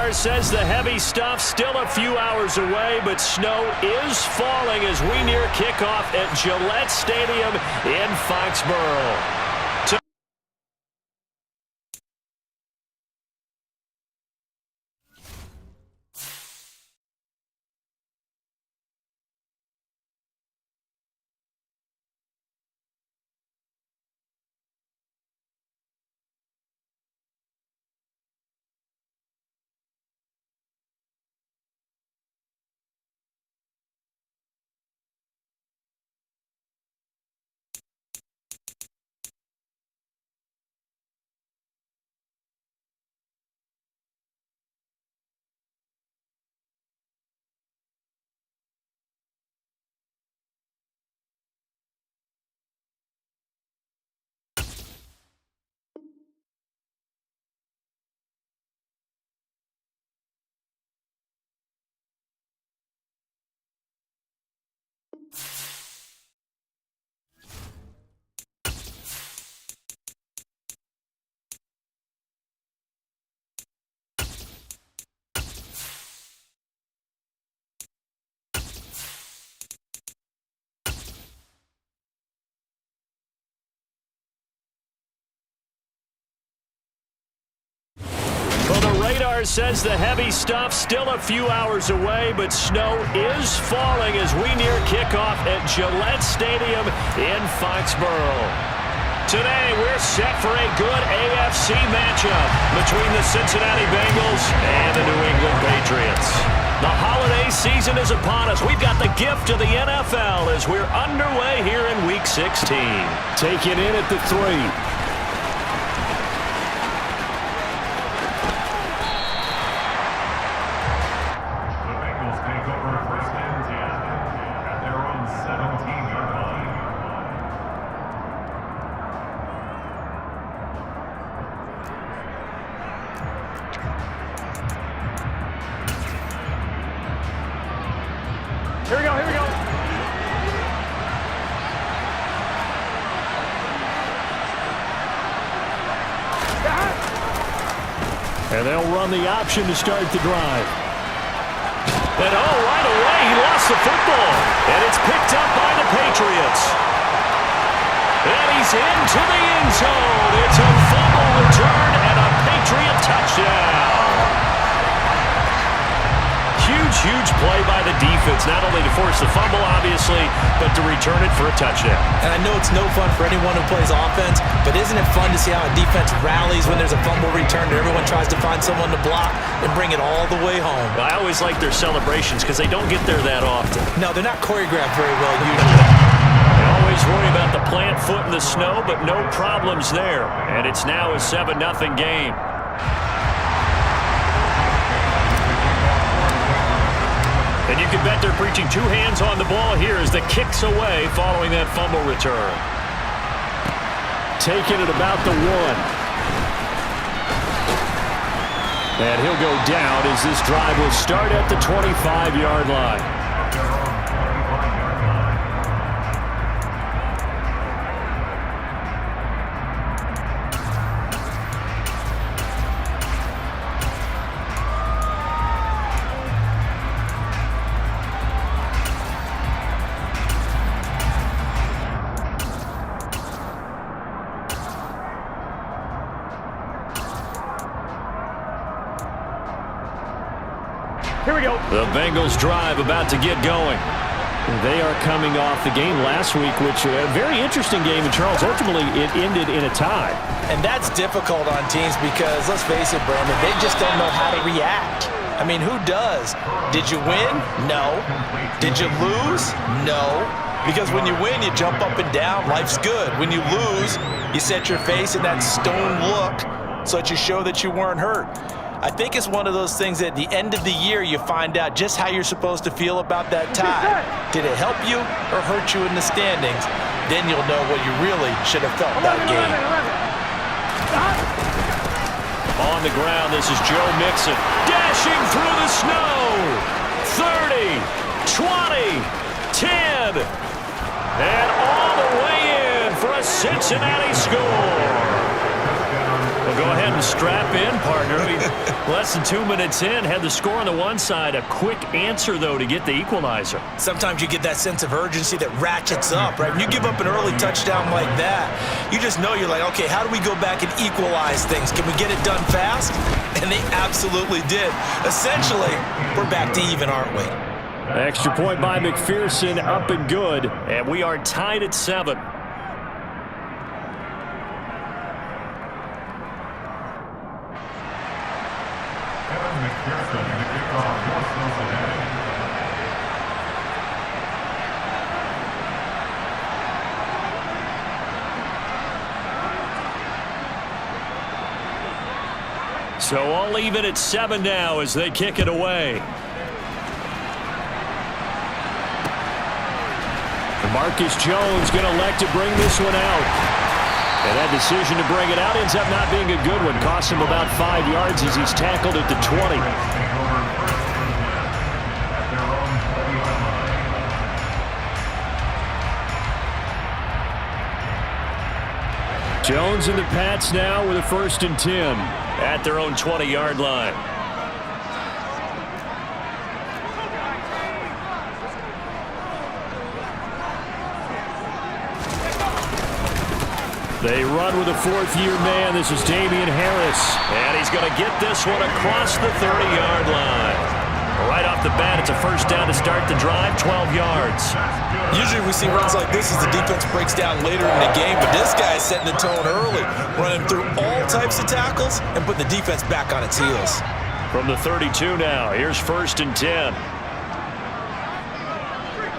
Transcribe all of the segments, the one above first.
radar says the heavy stuff still a few hours away, but snow is falling as we near kickoff at Gillette Stadium in Foxborough. Well, the radar says the heavy stuff still a few hours away, but snow is falling as we near kickoff at Gillette Stadium in Foxborough. Today, we're set for a good AFC matchup between the Cincinnati Bengals and the New England Patriots. The holiday season is upon us. We've got the gift of the NFL as we're underway here in Week 16. Taking in at the 3. Here we go, here we go. And they'll run the option to start the drive. And right away, he lost the football. And it's picked up by the Patriots. And he's into the end zone. It's a fumble return and a Patriot touchdown. Huge play by the defense, not only to force the fumble, obviously, but to return it for a touchdown. And I know it's no fun for anyone who plays offense, but isn't it fun to see how a defense rallies when there's a fumble return and everyone tries to find someone to block and bring it all the way home? Well, I always like their celebrations because they don't get there that often. No, they're not choreographed very well usually. They always worry about the plant foot in the snow, but no problems there. And it's now a 7-0 game. And you can bet they're preaching two hands on the ball here as the kick's away following that fumble return. Taking it about the 1. And he'll go down as this drive will start at the 25-yard line. Here we go. The Bengals drive about to get going. They are coming off the game last week, which a very interesting game. And Charles, ultimately, it ended in a tie. And that's difficult on teams because, let's face it, Brandon, they just don't know how to react. I mean, who does? Did you win? No. Did you lose? No. Because when you win, you jump up and down. Life's good. When you lose, you set your face in that stone look so that you show that you weren't hurt. I think it's one of those things that at the end of the year you find out just how you're supposed to feel about that tie. Did it help you or hurt you in the standings? Then you'll know what you really should have felt that game. On the ground, this is Joe Mixon. Dashing through the snow. 30, 20, 10. And all the way in for a Cincinnati score. Well, go ahead and strap in, partner. Less than 2 minutes in, had the score on the one side. A quick answer, though, to get the equalizer. Sometimes you get that sense of urgency that ratchets up, right? When you give up an early touchdown like that, you just know you're like, okay, how do we go back and equalize things? Can we get it done fast? And they absolutely did. Essentially, we're back to even, aren't we? Extra point by McPherson, up and good. And we are tied at 7. So all even at 7 now as they kick it away. Marcus Jones going to elect to bring this one out. And that decision to bring it out ends up not being a good one. Costs him about 5 yards as he's tackled at the 20. Jones and the Pats now with a 1st and 10. At their own 20-yard line. They run with a 4th-year man. This is Damian Harris. And he's going to get this one across the 30-yard line. Right off the bat, it's a 1st down to start the drive, 12 yards. Usually we see runs like this as the defense breaks down later in the game, but this guy is setting the tone early, running through all types of tackles and putting the defense back on its heels. From the 32 now, here's 1st and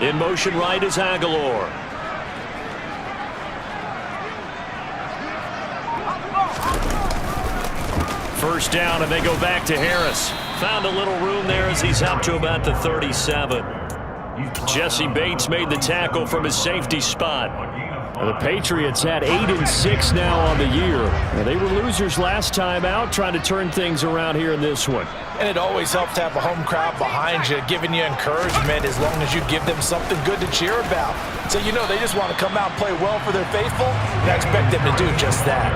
10. In motion right is Aguilar. First down, and they go back to Harris. Found a little room there as he's up to about the 37. Jesse Bates made the tackle from his safety spot. The Patriots had 8-6 now on the year. They were losers last time out, trying to turn things around here in this one. And it always helps to have a home crowd behind you, giving you encouragement as long as you give them something good to cheer about. So you know they just want to come out and play well for their faithful, and I expect them to do just that.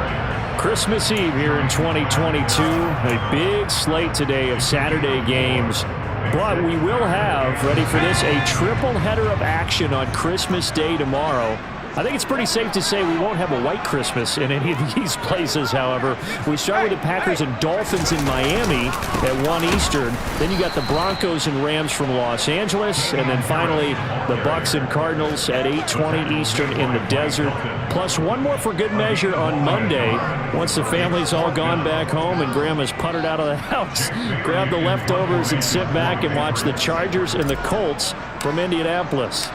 Christmas Eve here in 2022. A big slate today of Saturday games. But we will have, ready for this, a triple header of action on Christmas Day tomorrow. I think it's pretty safe to say we won't have a white Christmas in any of these places, however. We start with the Packers and Dolphins in Miami at 1 Eastern. Then you got the Broncos and Rams from Los Angeles. And then finally, the Bucs and Cardinals at 8:20 Eastern in the desert. Plus one more for good measure on Monday. Once the family's all gone back home and Grandma's puttered out of the house, grab the leftovers and sit back and watch the Chargers and the Colts from Indianapolis.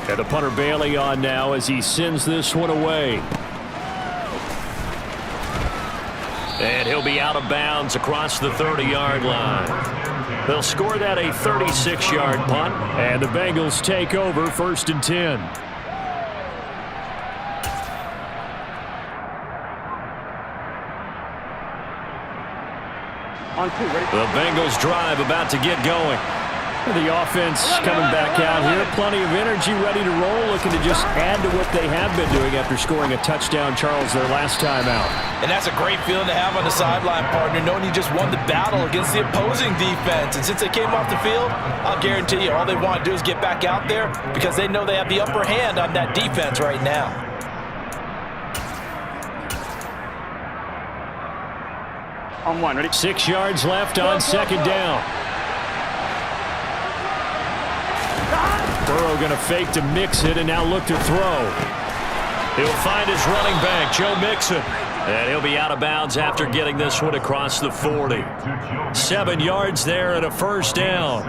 And the punter Bailey on now as he sends this one away. And he'll be out of bounds across the 30-yard line. They'll score that a 36-yard punt. And the Bengals take over 1st and 10. The Bengals drive about to get going. The offense coming back out here. Plenty of energy, ready to roll, looking to just add to what they have been doing after scoring a touchdown, Charles, their last time out. And that's a great feeling to have on the sideline, partner, knowing you just won the battle against the opposing defense. And since they came off the field, I'll guarantee you all they want to do is get back out there because they know they have the upper hand on that defense right now. On 1, ready? 6 yards left on 2nd down. Burrow going to fake to Mixon and now look to throw. He'll find his running back, Joe Mixon. And he'll be out of bounds after getting this one across the 40. 7 yards there and a 1st down.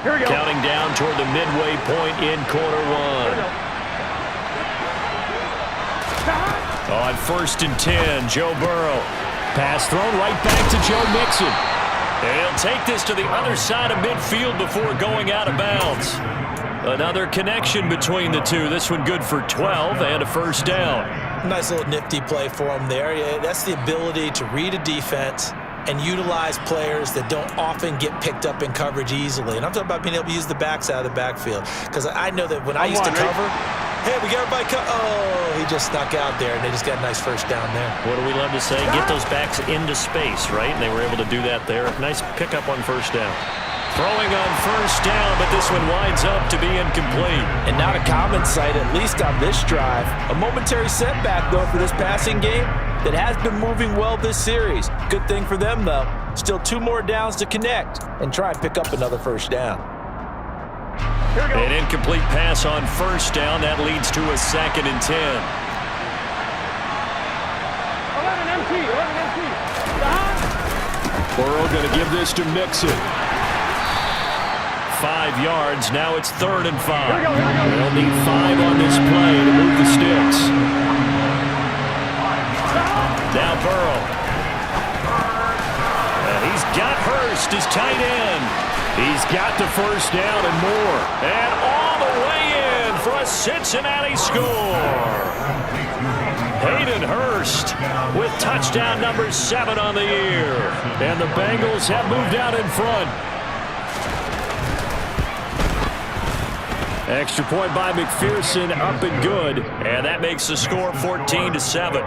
Here we go. Counting down toward the midway point in quarter 1. On 1st and 10, Joe Burrow. Pass thrown right back to Joe Mixon. And he'll take this to the other side of midfield before going out of bounds. Another connection between the two. This one good for 12 and a 1st down. Nice little nifty play for him there. Yeah, that's the ability to read a defense, and utilize players that don't often get picked up in coverage easily. And I'm talking about being able to use the backs out of the backfield. Because I know that when I used to cover, hey, we got everybody oh, he just snuck out there, and they just got a nice first down there. What do we love to say? Get those backs into space, right? And they were able to do that there. Nice pickup on first down. Throwing on first down, but this one winds up to be incomplete. And not a common sight, at least on this drive. A momentary setback, though, for this passing game that has been moving well this series. Good thing for them, though. Still 2 more downs to connect and try and pick up another first down. An incomplete pass on first down. That leads to a 2nd and 10. 11 empty. Burrow going to give this to Mixon. 5 yards. Now it's 3rd and 5. They'll need 5 on this play to move the sticks. Now Burrow. And he's got Hurst, his tight end. He's got the first down and more. And all the way in for a Cincinnati score. Hayden Hurst with touchdown number 7 on the year. And the Bengals have moved out in front. Extra point by McPherson, up and good. And that makes the score 14-7.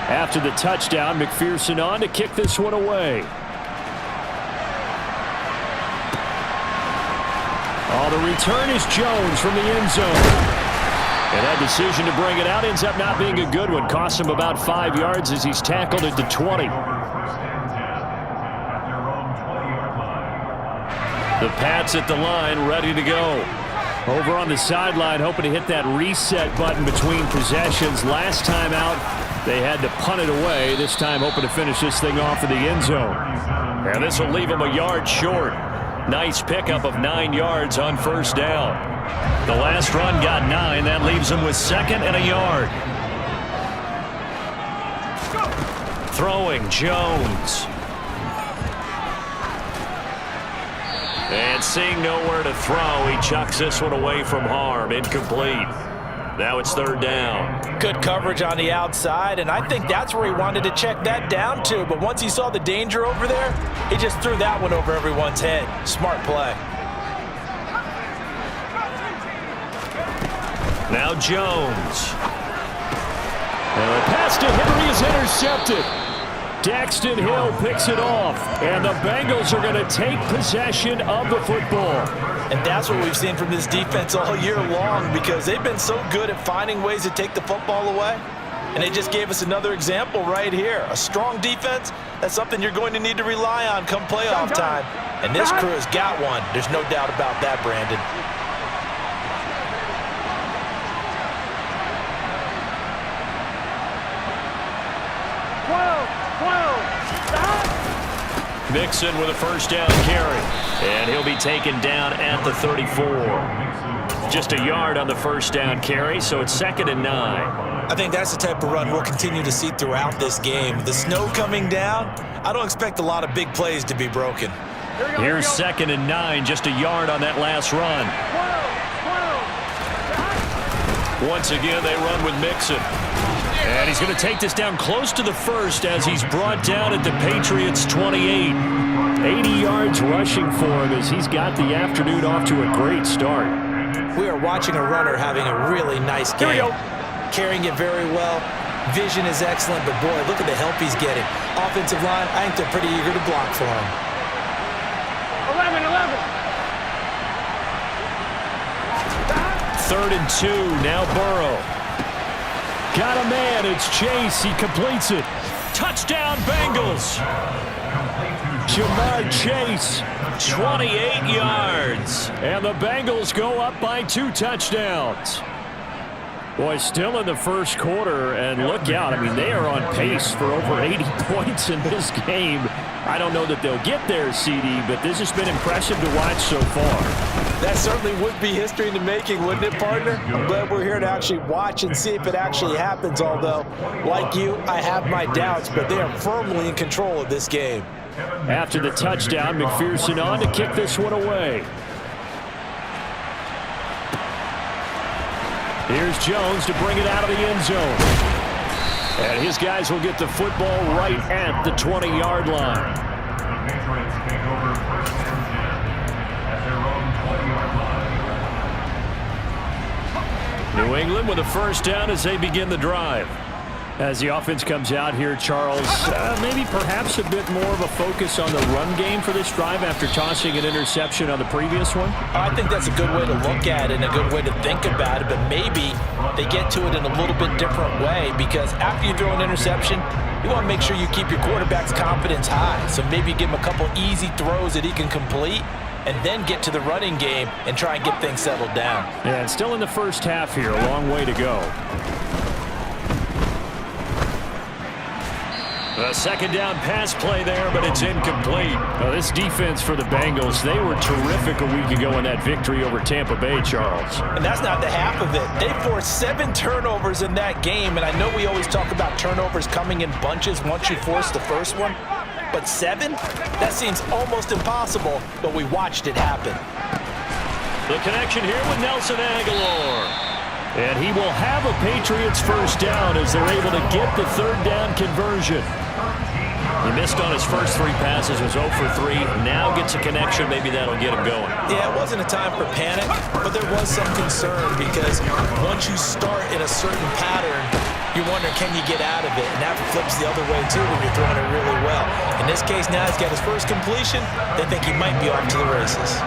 After the touchdown, McPherson on to kick this one away. Oh, the return is Jones from the end zone. And that decision to bring it out ends up not being a good one. Costs him about 5 yards as he's tackled at the 20. The Pats at the line, ready to go. Over on the sideline, hoping to hit that reset button between possessions. Last time out, they had to punt it away. This time, hoping to finish this thing off in the end zone. And this will leave him a yard short. Nice pickup of 9 yards on first down. The last run got 9. That leaves him with 2nd and a yard. Throwing Jones. And seeing nowhere to throw, he chucks this one away from harm. Incomplete. Now it's 3rd down. Good coverage on the outside, and I think that's where he wanted to check that down to. But once he saw the danger over there, he just threw that one over everyone's head. Smart play. Now Jones. And the pass to Henry is intercepted. Daxton Hill picks it off, and the Bengals are going to take possession of the football. And that's what we've seen from this defense all year long, because they've been so good at finding ways to take the football away. And they just gave us another example right here. A strong defense, that's something you're going to need to rely on come playoff time. And this crew has got one. There's no doubt about that, Brandon. Mixon with a first down carry. And he'll be taken down at the 34. Just a yard on the first down carry, so it's 2nd and 9. I think that's the type of run we'll continue to see throughout this game. The snow coming down, I don't expect a lot of big plays to be broken. Here's 2nd and 9, just a yard on that last run. Once again, they run with Mixon. And he's going to take this down close to the first as he's brought down at the Patriots' 28. 80 yards rushing for him as he's got the afternoon off to a great start. We are watching a runner having a really nice game. Here we go. Carrying it very well. Vision is excellent, but boy, look at the help he's getting. Offensive line, I think they're pretty eager to block for him. 11. 3rd and 2, now Burrow. Got a man, it's Chase, he completes it. Touchdown Bengals. Jamar Chase. 28 yards. And the Bengals go up by 2 touchdowns. Boy, still in the first quarter, and look out. I mean, they are on pace for over 80 points in this game. I don't know that they'll get there, CD, but this has been impressive to watch so far. That certainly would be history in the making, wouldn't it, partner? I'm glad we're here to actually watch and see if it actually happens, although, like you, I have my doubts, but they are firmly in control of this game. After the touchdown, McPherson on to kick this one away. Here's Jones to bring it out of the end zone. And his guys will get the football right at the 20-yard line. New England with a first down as they begin the drive. As the offense comes out here, Charles, maybe perhaps a bit more of a focus on the run game for this drive after tossing an interception on the previous one? I think that's a good way to look at it and a good way to think about it, but maybe they get to it in a little bit different way, because after you throw an interception, you want to make sure you keep your quarterback's confidence high. So maybe give him a couple easy throws that he can complete, and then get to the running game and try and get things settled down. Yeah, and still in the first half here, a long way to go. A second down pass play there, but it's incomplete. Well, this defense for the Bengals, they were terrific a week ago in that victory over Tampa Bay, Charles. And that's not the half of it. They forced 7 turnovers in that game, and I know we always talk about turnovers coming in bunches once you force the first one, but 7? That seems almost impossible, but we watched it happen. The connection here with Nelson Aguilar. And he will have a Patriots first down as they're able to get the third down conversion. He missed on his first 3 passes, was 0 for 3. Now gets a connection. Maybe that'll get him going. Yeah, it wasn't a time for panic, but there was some concern, because once you start in a certain pattern, you wonder, can you get out of it? And that flips the other way, too, when you're throwing it really well. In this case, now he's got his first completion. They think he might be off to the races.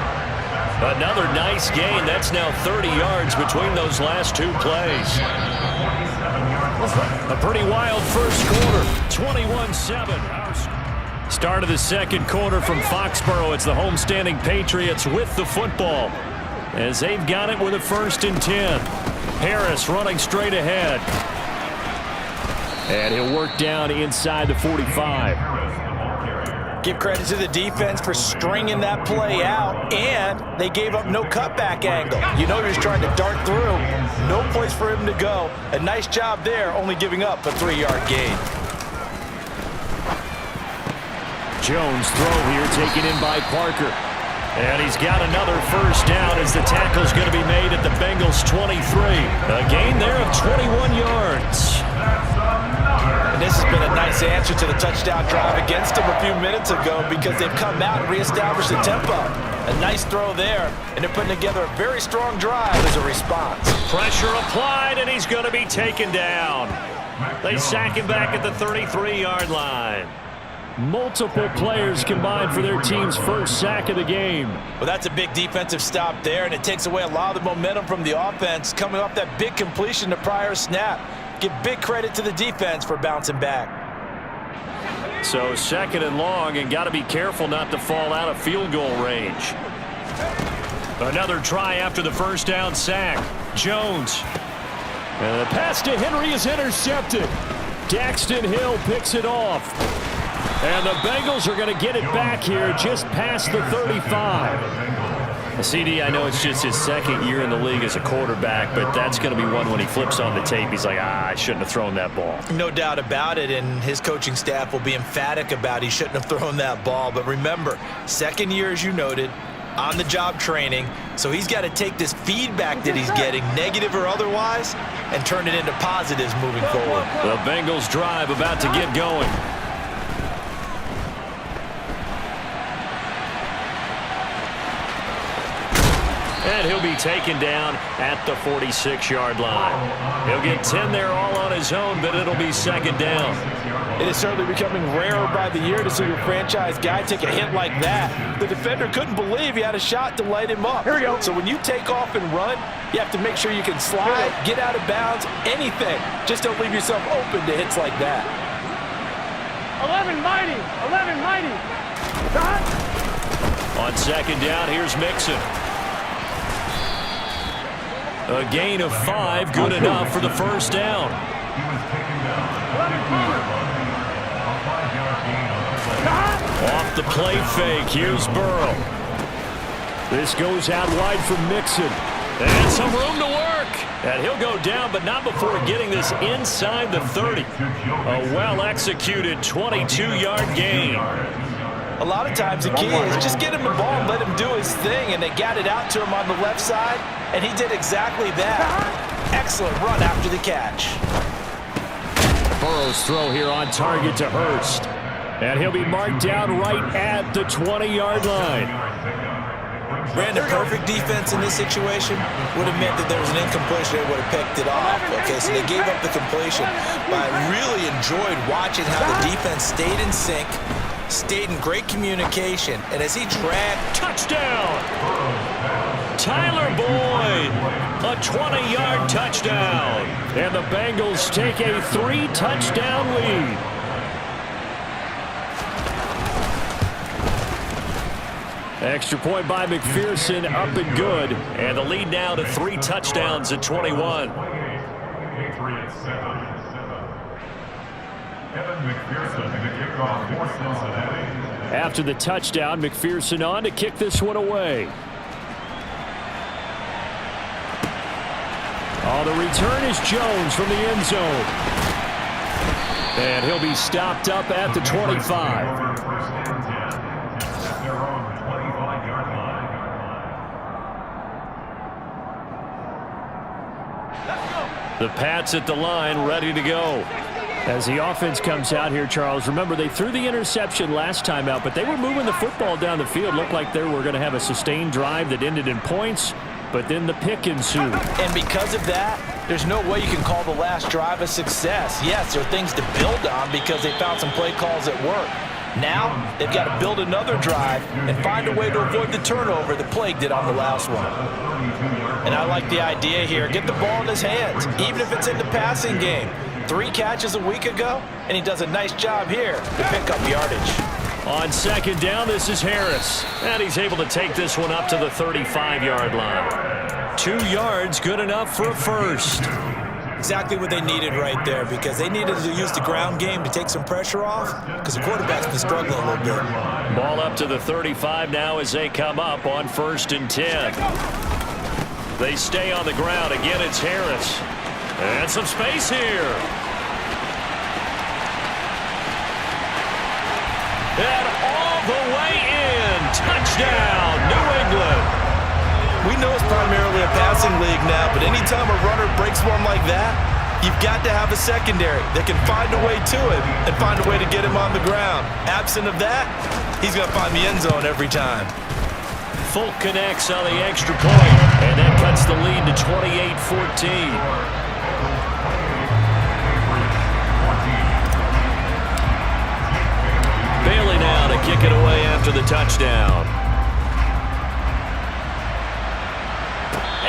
Another nice gain. That's now 30 yards between those last 2 plays. A pretty wild first quarter. 21-7. Start of the second quarter from Foxborough. It's the homestanding Patriots with the football, as they've got it with a 1st and 10. Harris running straight ahead. And he'll work down inside the 45. Give credit to the defense for stringing that play out, and they gave up no cutback angle. You know he's trying to dart through. No place for him to go. A nice job there, only giving up a 3-yard gain. Jones throw here, taken in by Parker. And he's got another first down as the tackle's going to be made at the Bengals' 23. A gain there of 21 yards. And this has been a nice answer to the touchdown drive against them a few minutes ago, because they've come out and reestablished the tempo. A nice throw there, and they're putting together a very strong drive as a response. Pressure applied, and he's going to be taken down. They sack him back at the 33-yard line. Multiple players combined for their team's first sack of the game. Well, that's a big defensive stop there, and it takes away a lot of the momentum from the offense coming off that big completion the prior snap. Give big credit to the defense for bouncing back. So 2nd and long, and got to be careful not to fall out of field goal range. Another try after the first down sack. Jones. And the pass to Henry is intercepted. Daxton Hill picks it off. And the Bengals are going to get it back here just past the 35. CD, I know it's just his 2nd year in the league as a quarterback, but that's going to be one when he flips on the tape. He's like, I shouldn't have thrown that ball. No doubt about it, and his coaching staff will be emphatic about he shouldn't have thrown that ball. But remember, 2nd year, as you noted, on-the-job training, so he's got to take this feedback that he's getting, negative or otherwise, and turn it into positives moving forward. The Bengals drive about to get going. And he'll be taken down at the 46-yard line. He'll get 10 there all on his own, but it'll be 2nd down. It is certainly becoming rarer by the year to see your franchise guy take a hit like that. The defender couldn't believe he had a shot to light him up. Here we go. So when you take off and run, you have to make sure you can slide, get out of bounds, anything. Just don't leave yourself open to hits like that. 11 mighty. 11 mighty. On 2nd down, here's Mixon. A gain of 5, good enough for the first down. Off the play fake, here's Burrow. This goes out wide from Mixon. And some room to work. And he'll go down, but not before getting this inside the 30. A well-executed 22-yard gain. A lot of times the key is just get him the ball and let him do his thing, and they got it out to him on the left side, and he did exactly that. Excellent run after the catch. Burrow's throw here on target to Hurst. And he'll be marked down right at the 20-yard line. Brandon, perfect defense in this situation would have meant that there was an incompletion. They would have picked it off. Okay, so they gave up the completion. But I really enjoyed watching how the defense stayed in sync, stayed in great communication, and as he dragged... Touchdown! Tyler Boyd, a 20-yard touchdown. And the Bengals take a 3-touchdown lead. Extra point by McPherson, up and good. And the lead now to 3 touchdowns at 21. After the touchdown, McPherson on to kick this one away. Oh, the return is Jones from the end zone. And he'll be stopped up at the 25. The Pats at the line, ready to go. As the offense comes out here, Charles, remember they threw the interception last time out, but they were moving the football down the field. Looked like they were going to have a sustained drive that ended in points, but then the pick ensued. And because of that, there's no way you can call the last drive a success. Yes, there are things to build on because they found some play calls that work. Now, they've got to build another drive and find a way to avoid the turnover that plagued it on the last one. And I like the idea here. Get the ball in his hands, even if it's in the passing game. 3 catches a week ago, and he does a nice job here to pick up yardage. On second down, this is Harris. And he's able to take this one up to the 35-yard line. 2 yards, good enough for a first. Exactly what they needed right there, because they needed to use the ground game to take some pressure off, because the quarterback's been struggling a little bit. Ball up to the 35 now as they come up on 1st and 10. They stay on the ground. Again, it's Harris. And some space here. And all the way in. Touchdown, New England. We know it's primarily a passing league now, but anytime a runner breaks one like that, you've got to have a secondary that can find a way to him and find a way to get him on the ground. Absent of that, he's going to find the end zone every time. Folk connects on the extra point, and that cuts the lead to 28-14. Bailey now to kick it away after the touchdown.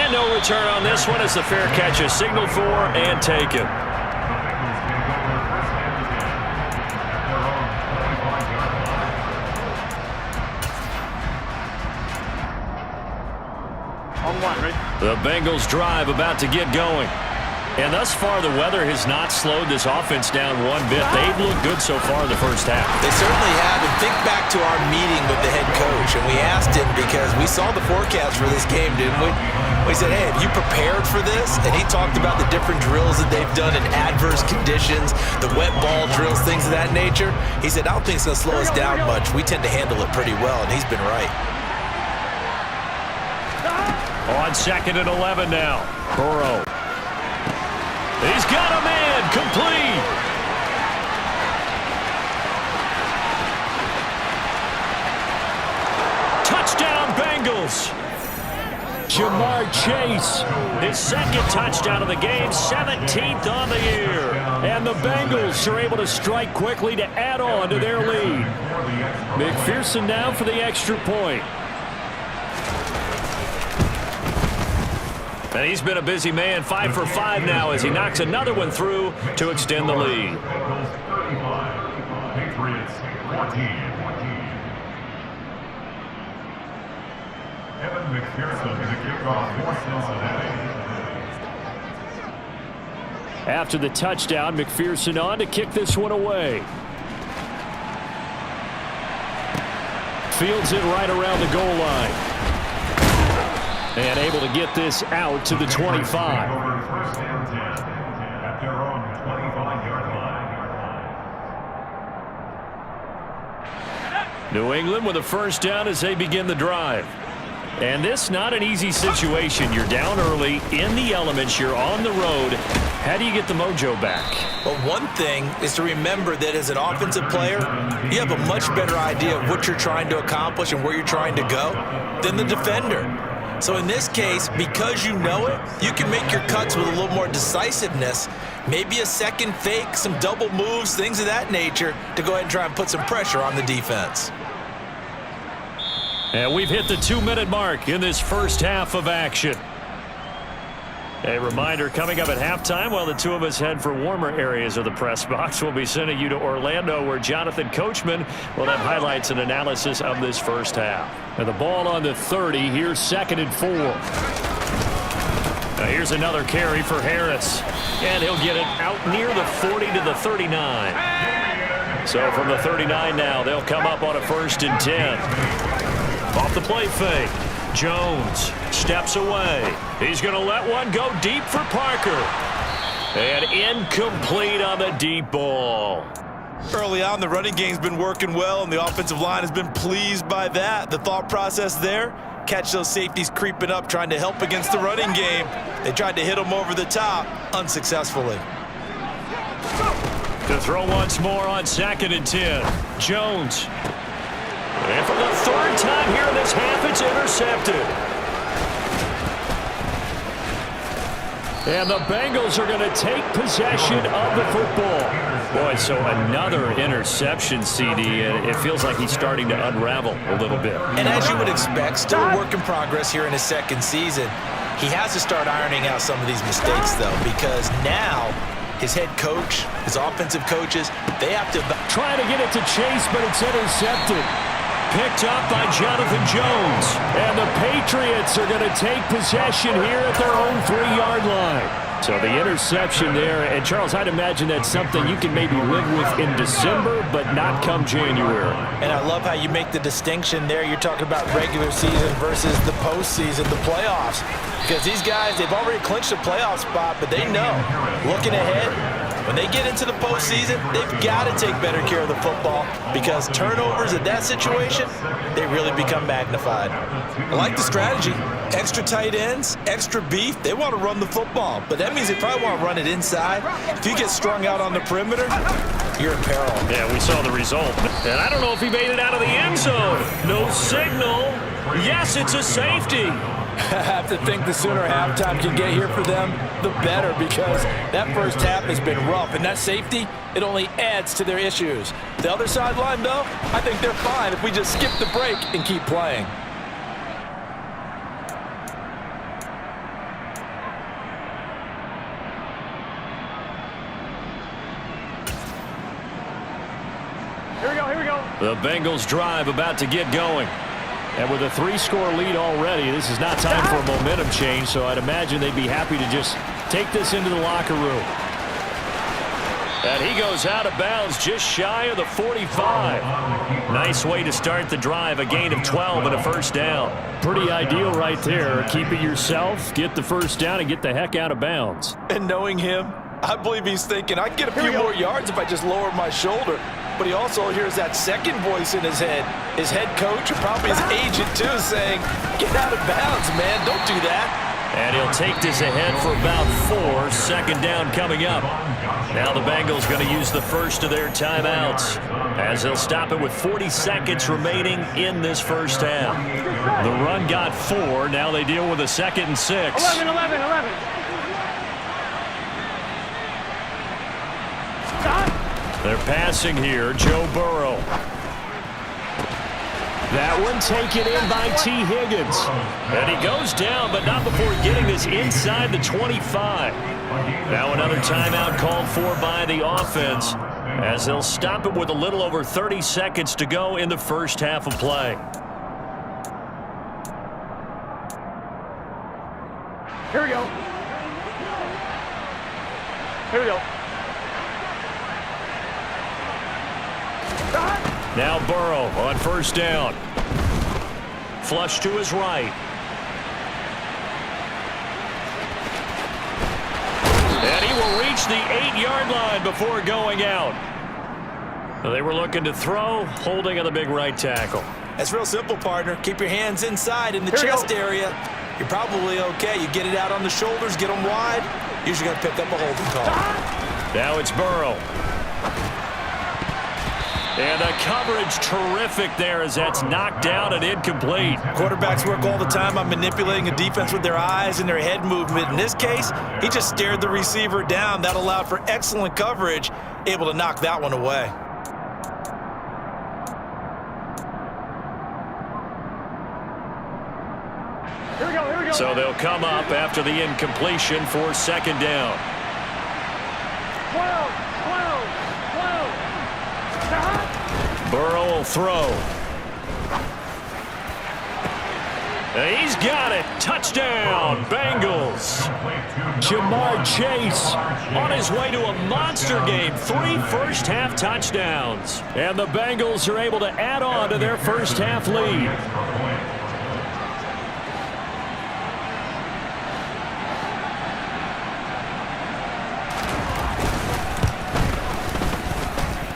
And no return on this one as the fair catch is signaled for and taken. The Bengals drive about to get going. And thus far, the weather has not slowed this offense down one bit. They've looked good so far in the first half. They certainly have. And think back to our meeting with the head coach. And we asked him, because we saw the forecast for this game, didn't we? We said, hey, have you prepared for this? And he talked about the different drills that they've done in adverse conditions, the wet ball drills, things of that nature. He said, I don't think it's going to slow us down much. We tend to handle it pretty well, and he's been right. On 2nd and 11 now. Burrow. He's got a man. Complete. Touchdown, Bengals. Jamar Chase. His 2nd touchdown of the game, 17th on the year. And the Bengals are able to strike quickly to add on to their lead. McPherson now for the extra point. And he's been a busy man, 5 for 5 now as he knocks another one through to extend the lead. After the touchdown, McPherson on to kick this one away. Fields it right around the goal line. And able to get this out to the 25. New England with a first down as they begin the drive. And this not an easy situation. You're down early, in the elements, you're on the road. How do you get the mojo back? Well, one thing is to remember that as an offensive player, you have a much better idea of what you're trying to accomplish and where you're trying to go than the defender. So in this case, because you know it, you can make your cuts with a little more decisiveness, maybe a second fake, some double moves, things of that nature, to go ahead and try and put some pressure on the defense. And we've hit the 2-minute mark in this first half of action. A reminder, coming up at halftime, while the two of us head for warmer areas of the press box, we'll be sending you to Orlando, where Jonathan Coachman will have highlights and analysis of this first half. And the ball on the 30, here's 2nd and 4. Now here's another carry for Harris. And he'll get it out near the 40 to the 39. So from the 39 now, they'll come up on a 1st and 10. Off the play fake. Jones steps away. He's going to let one go deep for Parker. And incomplete on the deep ball. Early on, the running game's been working well, and the offensive line has been pleased by that. The thought process there, catch those safeties creeping up, trying to help against the running game. They tried to hit them over the top, unsuccessfully. To throw once more on 2nd and 10. Jones. And for the 3rd time here in this half, it's intercepted. And the Bengals are going to take possession of the football. Boy, so another interception, CD. And it feels like he's starting to unravel a little bit. And as you would expect, still a work in progress here in his 2nd season. He has to start ironing out some of these mistakes, though, because now his head coach, his offensive coaches, they have to try to get it to Chase, but it's intercepted. Picked up by Jonathan Jones. And the Patriots are going to take possession here at their own 3-yard line. So the interception there. And, Charles, I'd imagine that's something you can maybe live with in December, but not come January. And I love how you make the distinction there. You're talking about regular season versus the postseason, the playoffs. Because these guys, they've already clinched a playoff spot, but they know, looking ahead, when they get into the postseason, they've got to take better care of the football, because turnovers in that situation, they really become magnified. I like the strategy. Extra tight ends, extra beef. They want to run the football, but that means they probably want to run it inside. If you get strung out on the perimeter, you're in peril. Yeah, we saw the result. And I don't know if he made it out of the end zone. No signal. Yes, it's a safety. I have to think the sooner halftime can get here for them, the better, because that first half has been rough, and that safety, it only adds to their issues. The other sideline, though, I think they're fine if we just skip the break and keep playing. Here we go, here we go. The Bengals drive about to get going. And with a 3-score lead already, this is not time for a momentum change, so I'd imagine they'd be happy to just take this into the locker room. And he goes out of bounds just shy of the 45. Nice way to start the drive, a gain of 12 and a first down. Pretty ideal right there. Keep it yourself, get the first down, and get the heck out of bounds. And knowing him, I believe he's thinking, I can get a few more yards if I just lower my shoulder. But he also hears that second voice in his head. His head coach, or probably his agent too, saying, get out of bounds, man. Don't do that. And he'll take this ahead for about 4. 2nd down coming up. Now the Bengals going to use the first of their timeouts, as they'll stop it with 40 seconds remaining in this first half. The run got 4. Now they deal with a 2nd and 6. 11. They're passing here. Joe Burrow. That one taken in by T. Higgins. And he goes down, but not before getting this inside the 25. Now another timeout called for by the offense, as they'll stop it with a little over 30 seconds to go in the first half of play. Here we go. Here we go. Now Burrow on first down. Flush to his right. And he will reach the 8-yard line before going out. They were looking to throw, holding on the big right tackle. That's real simple, partner. Keep your hands inside in the chest area. You're probably okay. You get it out on the shoulders, get them wide. Usually going to pick up a holding call. Now it's Burrow. And the coverage terrific there as that's knocked down and incomplete. Quarterbacks work all the time on manipulating a defense with their eyes and their head movement. In this case, he just stared the receiver down. That allowed for excellent coverage, able to knock that one away. Here we go, here we go. So they'll come up after the incompletion for second down. 12. Burrow will throw. And he's got it. Touchdown, Bengals. Jamar Chase on his way to a monster game. 3 first-half touchdowns. And the Bengals are able to add on to their first-half lead.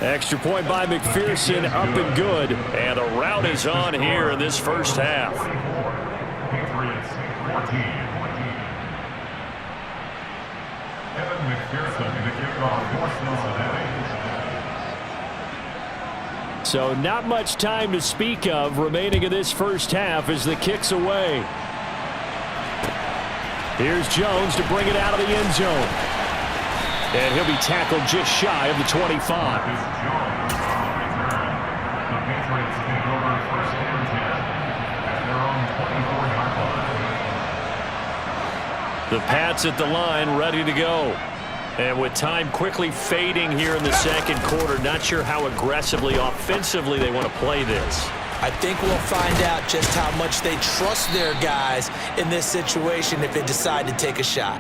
Extra point by McPherson, up and good. And the route is on here in this first half. So not much time to speak of remaining in this first half as the kick's away. Here's Jones to bring it out of the end zone. And he'll be tackled just shy of the 25. The Pats at the line ready to go. And with time quickly fading here in the second quarter, not sure how aggressively, offensively they want to play this. I think we'll find out just how much they trust their guys in this situation if they decide to take a shot.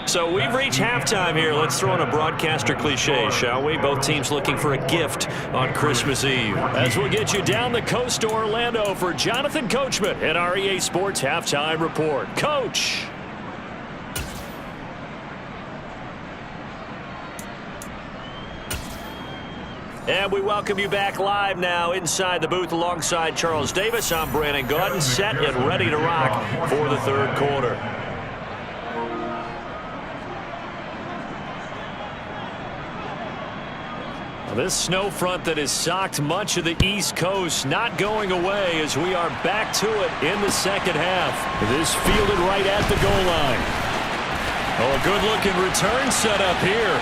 So we've reached halftime here. Let's throw in a broadcaster cliche, shall we? Both teams looking for a gift on Christmas Eve. As we'll get you down the coast to Orlando for Jonathan Coachman at our EA Sports Halftime Report. Coach. And we welcome you back live now inside the booth alongside Charles Davis. I'm Brandon Gaudin, set and ready to rock for the third quarter. This snow front that has socked much of the East Coast not going away as we are back to it in the second half. This fielded right at the goal line. Oh, a good-looking return set up here.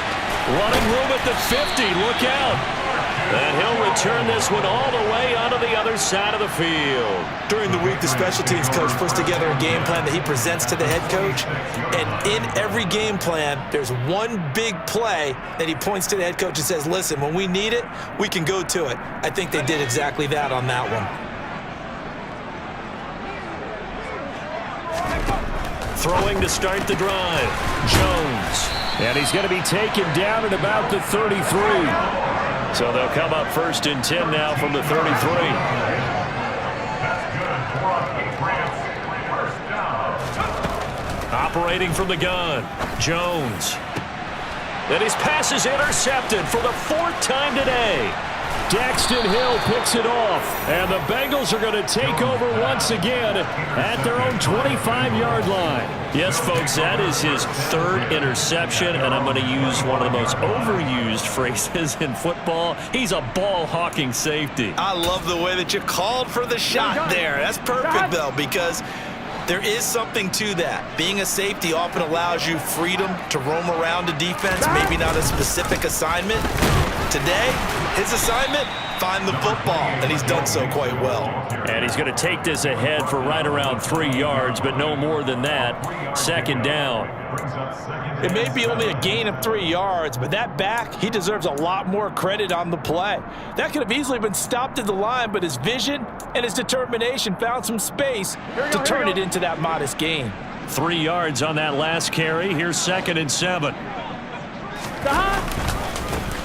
Running room at the 50. Look out. And he'll return this one all the way onto the other side of the field. During the week, the special teams coach puts together a game plan that he presents to the head coach. And in every game plan, there's one big play that he points to the head coach and says, listen, when we need it, we can go to it. I think they did exactly that on that one. Throwing to start the drive. Jones. And he's going to be taken down at about the 33. So they'll come up 1st and 10 now from the 33. Operating from the gun, Jones. And his pass is intercepted for the 4th time today. Daxton Hill picks it off. And the Bengals are going to take over once again at their own 25-yard line. Yes, folks, that is his 3rd interception, and I'm going to use one of the most overused phrases in football. He's a ball-hawking safety. I love the way that you called for the shot there. That's perfect, though, because there is something to that. Being a safety often allows you freedom to roam around a defense, maybe not a specific assignment. Today, his assignment, find the football, and he's done so quite well. And he's going to take this ahead for right around 3 yards, but no more than that. 2nd down. It may be only a gain of 3 yards, but that back, he deserves a lot more credit on the play. That could have easily been stopped at the line, but his vision and his determination found some space to turn it into that modest gain. 3 yards on that last carry. Here's 2nd and 7.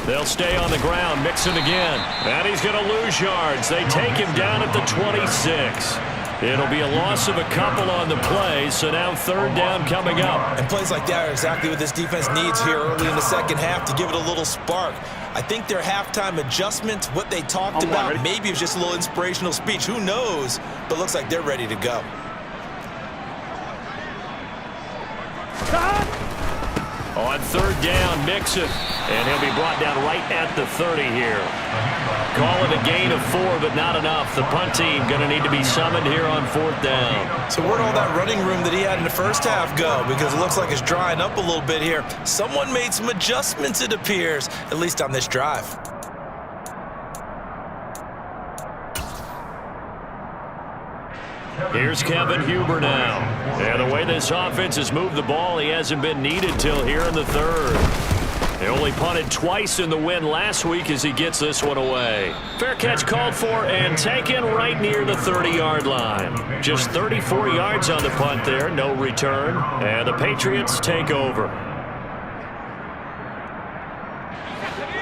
They'll stay on the ground, mixing again. And he's going to lose yards. They take him down at the 26. It'll be a loss of a couple on the play, so now 3rd down coming up. And plays like that are exactly what this defense needs here early in the second half to give it a little spark. I think their halftime adjustments, what they talked about, maybe it was just a little inspirational speech. Who knows? But looks like they're ready to go. On third down, Mixon. And he'll be brought down right at the 30 here. Call it a gain of 4, but not enough. The punt team going to need to be summoned here on fourth down. So where'd all that running room that he had in the first half go? Because it looks like it's drying up a little bit here. Someone made some adjustments, it appears, at least on this drive. Here's Kevin Huber now. And the way this offense has moved the ball, he hasn't been needed till here in the third. They only punted twice in the win last week as he gets this one away. Fair catch called for and taken right near the 30-yard line. Just 34 yards on the punt there, no return. And the Patriots take over.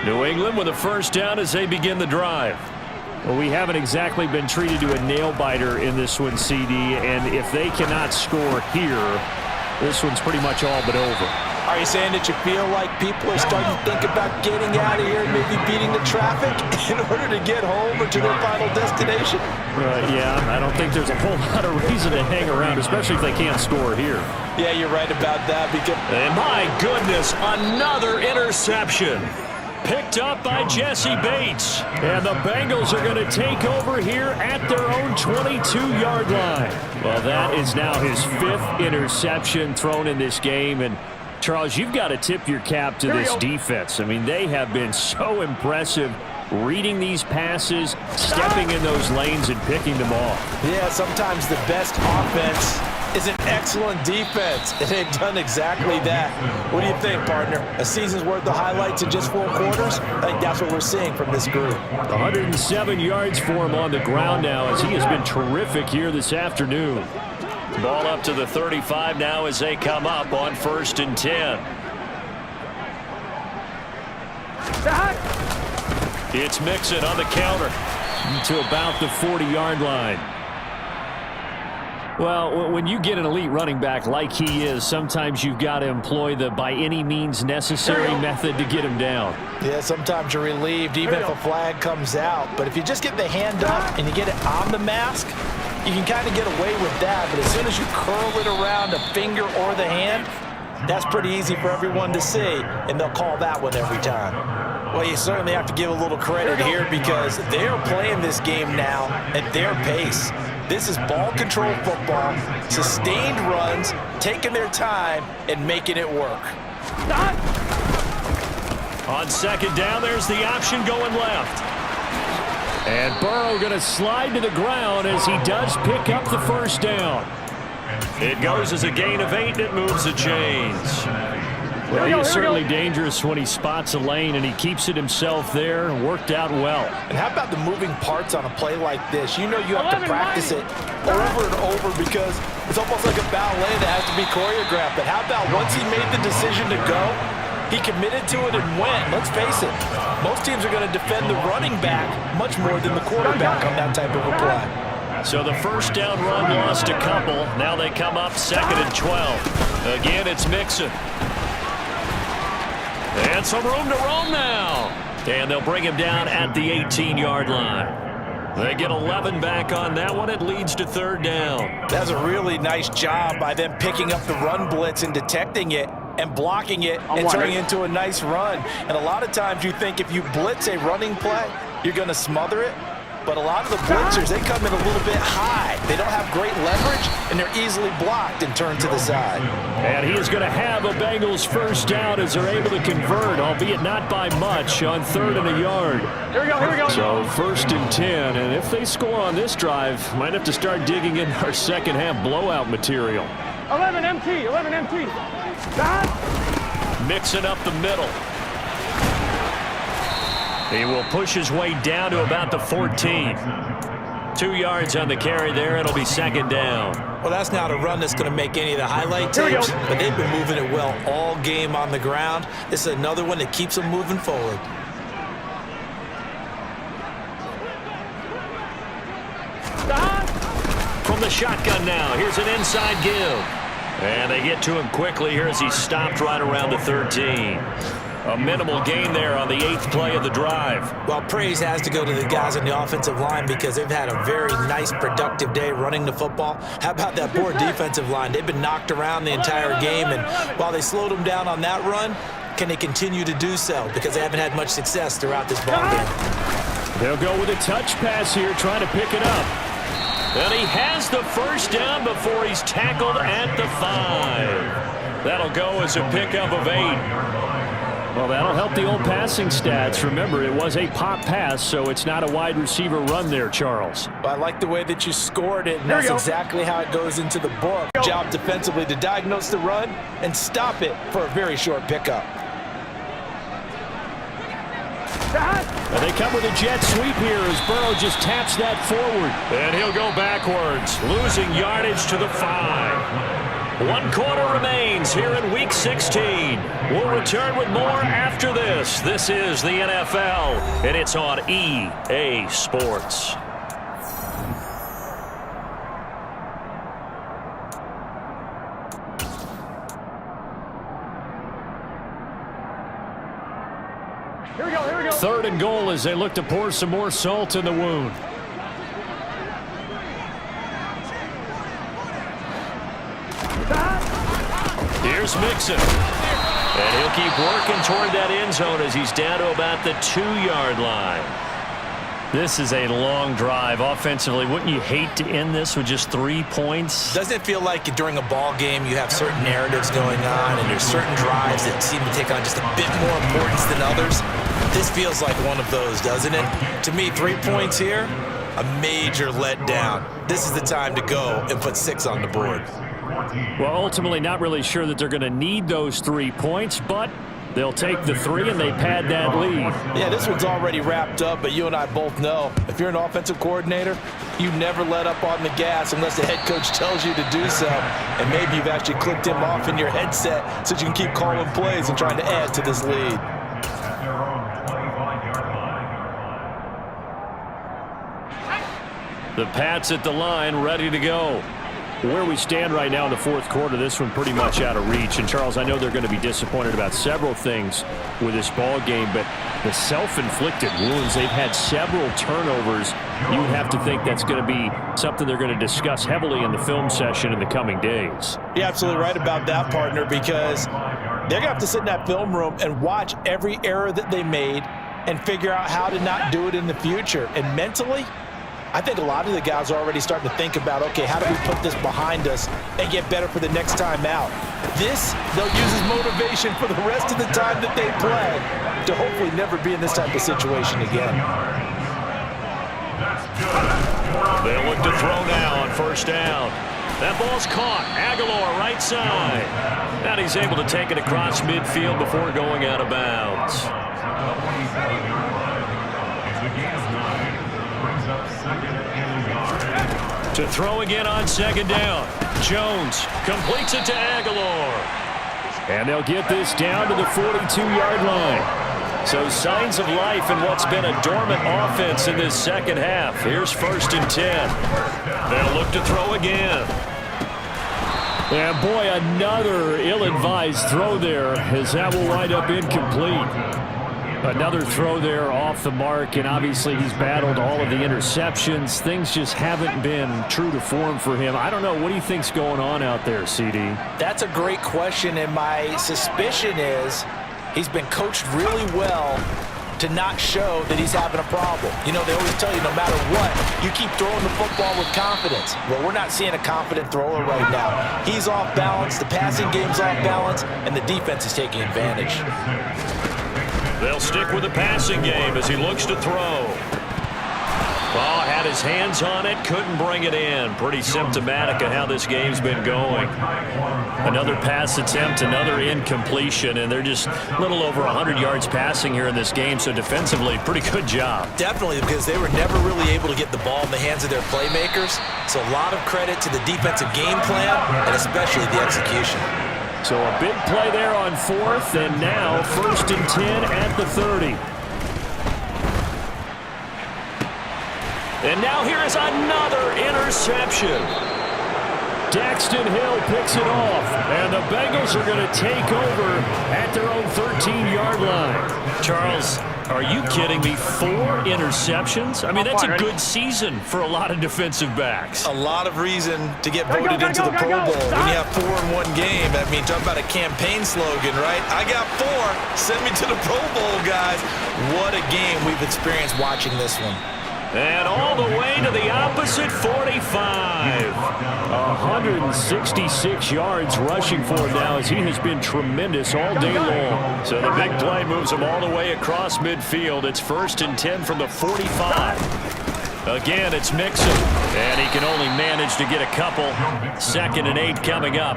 New England with a first down as they begin the drive. Well, we haven't exactly been treated to a nail-biter in this one, CD, and if they cannot score here, this one's pretty much all but over. Are you saying that you feel like people are starting to think about getting out of here and maybe beating the traffic in order to get home or to their final destination? Yeah, I don't think there's a whole lot of reason to hang around, especially if they can't score here. Yeah, you're right about that. Because and my goodness, another interception. Picked up by Jesse Bates. And the Bengals are going to take over here at their own 22-yard line. Well, that is now his 5th interception thrown in this game. And, Charles, you've got to tip your cap to this defense. I mean, they have been so impressive reading these passes, stepping in those lanes, and picking them off. Yeah, sometimes the best offense is an excellent defense, and they've done exactly that. What do you think, partner? A season's worth of highlights in just 4 quarters? I think that's what we're seeing from this group. 107 yards for him on the ground now as he has been terrific here this afternoon. Ball up to the 35 now as they come up on 1st and 10. It's Mixon on the counter. To about the 40-yard line. Well, when you get an elite running back like he is, sometimes you've got to employ the by any means necessary method to get him down. Yeah, sometimes you're relieved even if a flag comes out. But if you just get the hand up and you get it on the mask, you can kind of get away with that. But as soon as you curl it around a finger or the hand, that's pretty easy for everyone to see, and they'll call that one every time. Well, you certainly have to give a little credit here because they're playing this game now at their pace. This is ball control football, sustained runs, taking their time, and making it work. On 2nd down, there's the option going left. And Burrow going to slide to the ground as he does pick up the first down. It goes as a gain of 8, and it moves the chains. Well, he is certainly dangerous when he spots a lane, and he keeps it himself there and worked out well. And how about the moving parts on a play like this? You know you have to practice it over and over because it's almost like a ballet that has to be choreographed. But how about once he made the decision to go, he committed to it and went. Let's face it, most teams are going to defend the running back much more than the quarterback on that type of a play. So the first down run lost a couple. Now they come up 2nd and 12. Again, it's Mixon. And some room to roam now. And they'll bring him down at the 18-yard line. They get 11 back on that one. It leads to 3rd down. That's a really nice job by them picking up the run blitz and detecting it and blocking it and turning it into a nice run. And a lot of times you think if you blitz a running play, you're going to smother it. But a lot of the blitzers, they come in a little bit high. They don't have great leverage, and they're easily blocked and turned to the side. And he is going to have a Bengals first down as they're able to convert, albeit not by much, on 3rd and a yard. Here we go. So 1st and 10, and if they score on this drive, might have to start digging in our second half blowout material. 11 empty. Mixing up the middle. He will push his way down to about the 14. 2 yards on the carry there. It'll be 2nd down. Well, that's not a run that's going to make any of the highlight tapes, but they've been moving it well all game on the ground. This is another one that keeps them moving forward. From the shotgun now, here's an inside give. And they get to him quickly here as he stopped right around the 13. A minimal gain there on the 8th play of the drive. Well, praise has to go to the guys on the offensive line because they've had a very nice, productive day running the football. How about that poor defensive line? They've been knocked around the entire game, and while they slowed them down on that run, can they continue to do so? Because they haven't had much success throughout this ball game. They'll go with a touch pass here, trying to pick it up. And he has the first down before he's tackled at the 5. That'll go as a pickup of 8. Well, that'll help the old passing stats. Remember, it was a pop pass, so it's not a wide receiver run there, Charles. Well, I like the way that you scored it, and that's exactly how it goes into the book. Job defensively to diagnose the run and stop it for a very short pickup. And they come with a jet sweep here as Burrow just taps that forward. And he'll go backwards, losing yardage to the 5. 1 quarter remains here in Week 16. We'll return with more after this. This is the NFL, and it's on EA Sports. Here we go, here we go. 3rd and goal as they look to pour some more salt in the wound. Here's Mixon. And he'll keep working toward that end zone as he's down to about the 2-yard line. This is a long drive. Offensively, wouldn't you hate to end this with just 3 points? Doesn't it feel like during a ball game you have certain narratives going on and there's certain drives that seem to take on just a bit more importance than others? This feels like one of those, doesn't it? To me, 3 points here, a major letdown. This is the time to go and put 6 on the board. Well, ultimately, not really sure that they're going to need those 3 points, but they'll take the 3 and they pad that lead. Yeah, this one's already wrapped up, but you and I both know if you're an offensive coordinator, you never let up on the gas unless the head coach tells you to do so. And maybe you've actually clicked him off in your headset so you can keep calling plays and trying to add to this lead. The Pats at the line, ready to go. Where we stand right now in the 4th quarter, this one pretty much out of reach. And, Charles, I know they're going to be disappointed about several things with this ball game, but the self-inflicted wounds, they've had several turnovers. You would have to think that's going to be something they're going to discuss heavily in the film session in the coming days. You're absolutely right about that, partner, because they're going to have to sit in that film room and watch every error that they made and figure out how to not do it in the future. And mentally, I think a lot of the guys are already starting to think about, okay, how do we put this behind us and get better for the next time out? This, they'll use as motivation for the rest of the time that they play to hopefully never be in this type of situation again. They'll look to throw now on 1st down. That ball's caught. Aguilar right side. And he's able to take it across midfield before going out of bounds. To throw again on 2nd down. Jones completes it to Aguilar. And they'll get this down to the 42-yard line. So signs of life in what's been a dormant offense in this 2nd half. Here's 1st and 10. They'll look to throw again. And boy, another ill-advised throw there as that will wind up incomplete. Another throw there off the mark, and obviously he's battled all of the interceptions. Things just haven't been true to form for him. I don't know. What do you think's going on out there, CD? That's a great question, and my suspicion is he's been coached really well to not show that he's having a problem. You know, they always tell you no matter what, you keep throwing the football with confidence. Well, we're not seeing a confident thrower right now. He's off balance, the passing game's off balance, and the defense is taking advantage. They'll stick with the passing game as he looks to throw. Oh, had his hands on it, couldn't bring it in. Pretty symptomatic of how this game's been going. Another pass attempt, another incompletion, and they're just a little over 100 yards passing here in this game, so defensively, pretty good job. Definitely, because they were never really able to get the ball in the hands of their playmakers, so a lot of credit to the defensive game plan, and especially the execution. So a big play there on 4th, and now 1st and 10 at the 30. And now here is another interception. Daxton Hill picks it off, and the Bengals are going to take over at their own 13-yard line. Charles, are you kidding me? 4 interceptions? I mean, that's a good season for a lot of defensive backs. A lot of reason to get voted into the Pro Bowl when you have 4 in one game. I mean, talk about a campaign slogan, right? I got 4. Send me to the Pro Bowl, guys. What a game we've experienced watching this one. And all the way to the opposite 45. 166 yards rushing for him now as he has been tremendous all day long. So the big play moves him all the way across midfield. It's 1st and 10 from the 45. Again, it's Mixon. And he can only manage to get a couple. 2nd and 8 coming up.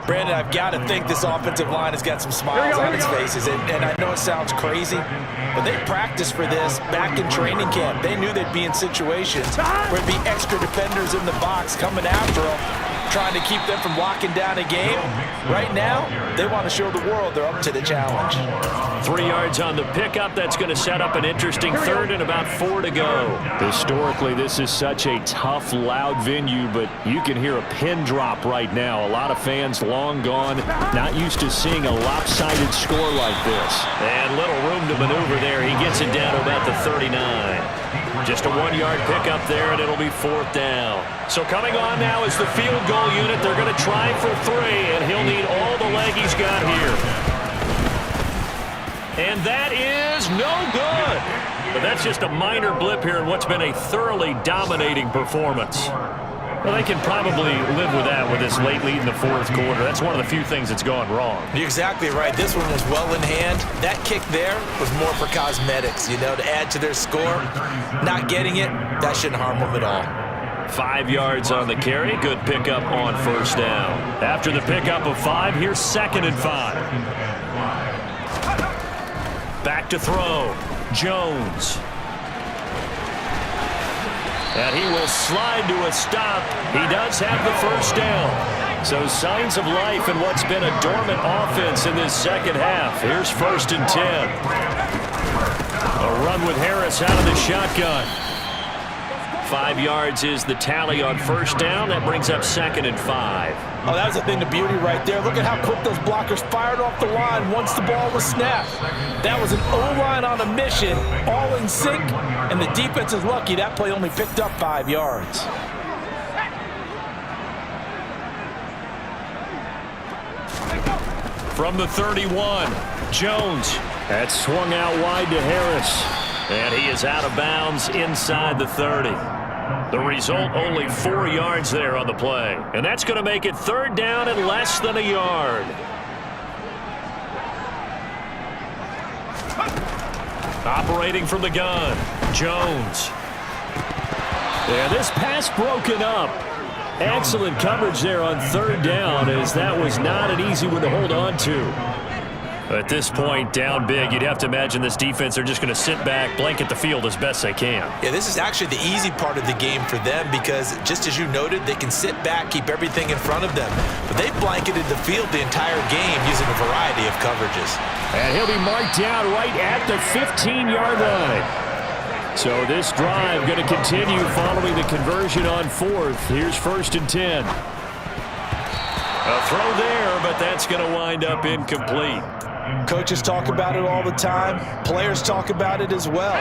Brandon, I've got to think this offensive line has got some smiles on its faces. And I know it sounds crazy, but they practiced for this back in training camp. They knew they'd be in situations where it'd be extra defenders in the box coming after them, trying to keep them from locking down a game. Right now, they want to show the world they're up to the challenge. 3 yards on the pickup. That's going to set up an interesting 3rd and about 4 to go. Historically, this is such a tough, loud venue, but you can hear a pin drop right now. A lot of fans long gone, not used to seeing a lopsided score like this. And little room to maneuver there. He gets it down to about the 39. Just a 1-yard pickup there, and it'll be 4th down. So coming on now is the field goal unit. They're going to try for 3, and he'll need all the leg he's got here. And that is no good. But that's just a minor blip here in what's been a thoroughly dominating performance. Well, they can probably live with that with this late lead in the 4th quarter. That's one of the few things that's gone wrong. You're exactly right. This one was well in hand. That kick there was more for cosmetics, to add to their score. Not getting it, that shouldn't harm them at all. 5 yards on the carry. Good pickup on 1st down. After the pickup of 5, here's 2nd and 5. Back to throw. Jones. And he will slide to a stop. He does have the 1st down. So signs of life in what's been a dormant offense in this 2nd half. Here's 1st and 10. A run with Harris out of the shotgun. 5 yards is the tally on 1st down. That brings up 2nd and 5. Oh, that was a thing of beauty right there. Look at how quick those blockers fired off the line once the ball was snapped. That was an O-line on a mission, all in sync, and the defense is lucky that play only picked up 5 yards. From the 31, Jones. That swung out wide to Harris. And he is out of bounds inside the 30. The result, only 4 yards there on the play. And that's going to make it 3rd down and less than a yard. Operating from the gun, Jones. Yeah, this pass broken up. Excellent coverage there on 3rd down, as that was not an easy one to hold on to. At this point, down big, you'd have to imagine this defense are just going to sit back, blanket the field as best they can. Yeah, this is actually the easy part of the game for them because, just as you noted, they can sit back, keep everything in front of them. But they've blanketed the field the entire game using a variety of coverages. And he'll be marked down right at the 15-yard line. So this drive going to continue following the conversion on 4th. Here's 1st and 10. A throw there, but that's going to wind up incomplete. Coaches talk about it all the time. Players talk about it as well.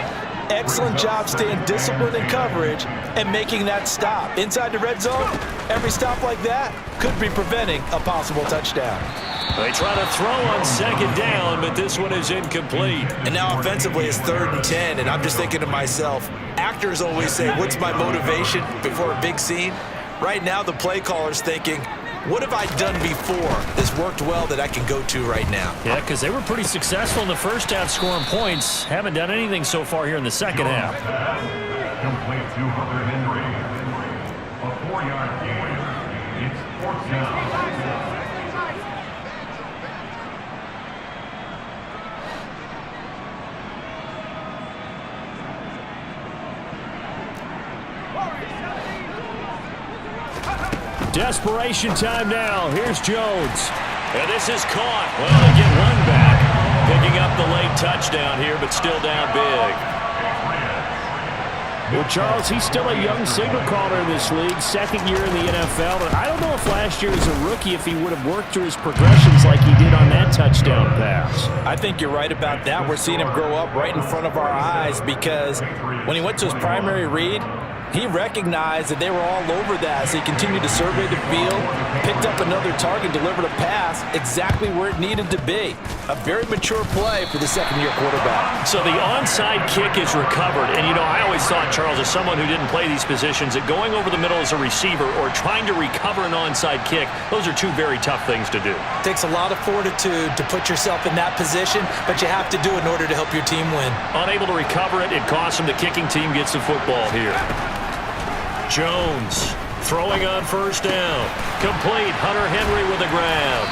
Excellent job staying disciplined in coverage and making that stop. Inside the red zone, every stop like that could be preventing a possible touchdown. They try to throw on 2nd down, but this one is incomplete. And now offensively it's 3rd and 10, and I'm just thinking to myself, actors always say, what's my motivation before a big scene? Right now the play caller's thinking, what have I done before that's worked well that I can go to right now? Yeah, because they were pretty successful in the 1st half scoring points. Haven't done anything so far here in the 2nd half. Complete to Hunter Henry. A 4-yard gain. It's 4th down. Desperation time now. Here's Jones. And this is caught. Well, they get one back. Picking up the late touchdown here, but still down big. Well, Charles, he's still a young signal caller in this league, second year in the NFL. And I don't know if last year as a rookie if he would have worked through his progressions like he did on that touchdown pass. I think you're right about that. We're seeing him grow up right in front of our eyes because when he went to his primary read, he recognized that they were all over that, so he continued to survey the field, picked up another target, delivered a pass exactly where it needed to be. A very mature play for the second-year quarterback. So the onside kick is recovered, and, I always thought, Charles, as someone who didn't play these positions, that going over the middle as a receiver or trying to recover an onside kick, those are two very tough things to do. It takes a lot of fortitude to put yourself in that position, but you have to do it in order to help your team win. Unable to recover it, it costs him. The kicking team gets the football here. Jones throwing on first down. Complete. Hunter Henry with the grab.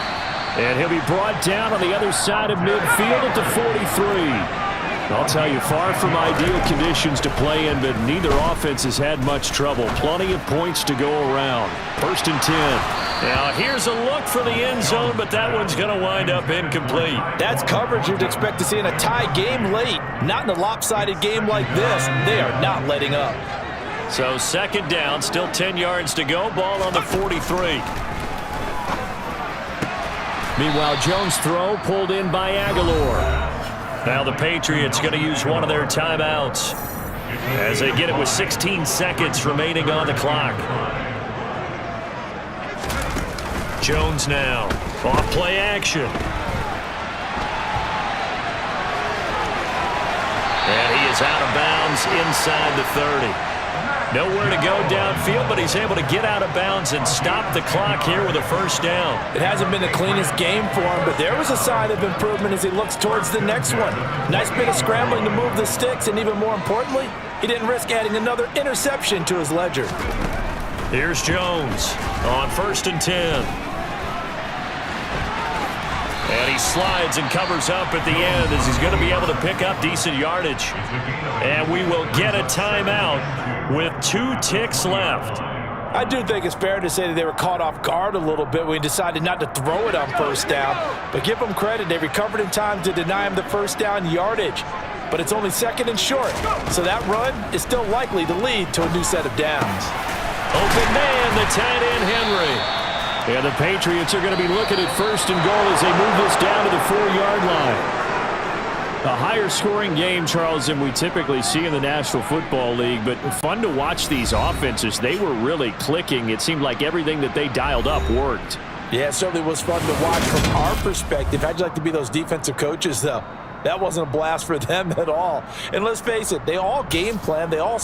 And he'll be brought down on the other side of midfield at the 43. I'll tell you, far from ideal conditions to play in, but neither offense has had much trouble. Plenty of points to go around. 1st and 10. Now here's a look for the end zone, but that one's going to wind up incomplete. That's coverage you'd expect to see in a tie game late. Not in a lopsided game like this. They are not letting up. So second down, still 10 yards to go. Ball on the 43. Meanwhile, Jones' throw pulled in by Aguilar. Now the Patriots going to use one of their timeouts as they get it with 16 seconds remaining on the clock. Jones now. Off play action. And he is out of bounds inside the 30. Nowhere to go downfield, but he's able to get out of bounds and stop the clock here with a first down. It hasn't been the cleanest game for him, but there was a sign of improvement as he looks towards the next one. Nice bit of scrambling to move the sticks, and even more importantly, he didn't risk adding another interception to his ledger. Here's Jones on 1st and 10. And he slides and covers up at the end as he's going to be able to pick up decent yardage. And we will get a timeout with 2 ticks left. I do think it's fair to say that they were caught off guard a little bit when he decided not to throw it on first down. But give them credit, they recovered in time to deny him the first down yardage. But it's only 2nd and short, so that run is still likely to lead to a new set of downs. Open man, the tight end Henry. And the Patriots are going to be looking at 1st and goal as they move this down to the 4-yard line. A higher scoring game, Charles, than we typically see in the National Football League, but fun to watch these offenses. They were really clicking. It seemed like everything that they dialed up worked. Yeah, it certainly was fun to watch from our perspective. How'd you like to be those defensive coaches, though? That wasn't a blast for them at all. And let's face it, they all game plan. They all